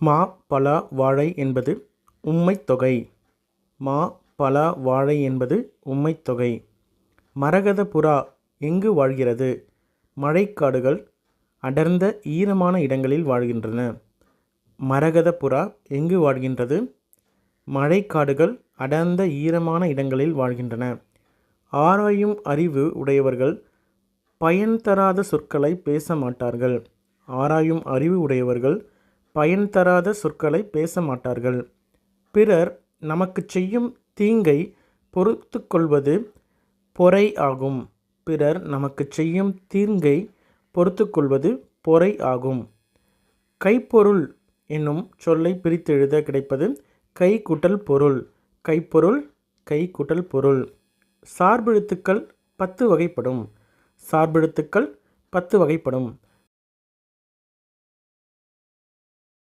மா பலா வாழை என்பது உம்மைத்தொகை. மா பலா வாழை என்பது உம்மைத்தொகை. மரகத புறா எங்கு வாழ்கிறது? மழைக்காடுகள், அடர்ந்த ஈரமான இடங்களில் வாழ்கின்றன. மரகத புறா எங்கு வாழ்கின்றது? மழைக்காடுகள், அடர்ந்த ஈரமான இடங்களில் வாழ்கின்றன. ஆராயும் அறிவு உடையவர்கள் பயன் தராத சொற்களை பேச மாட்டார்கள். ஆராயும் அறிவு உடையவர்கள் பயன் தராத சொற்களை பேச மாட்டார்கள். பிறர் நமக்கு செய்யும் தீங்கை பொறுத்து கொள்வது பொறை ஆகும். பிறர் நமக்கு செய்யும் தீங்கை பொறுத்து கொள்வது பொறை ஆகும். கைப்பொருள் என்னும் சொல்லை பிரித்தெழுத கிடைப்பது கை கூட்டல் பொருள். கைப்பொருள், கை கூட்டல் பொருள். சார்பெழுத்துக்கள் 10 வகைப்படும். சார்பெழுத்துக்கள் 10 வகைப்படும்.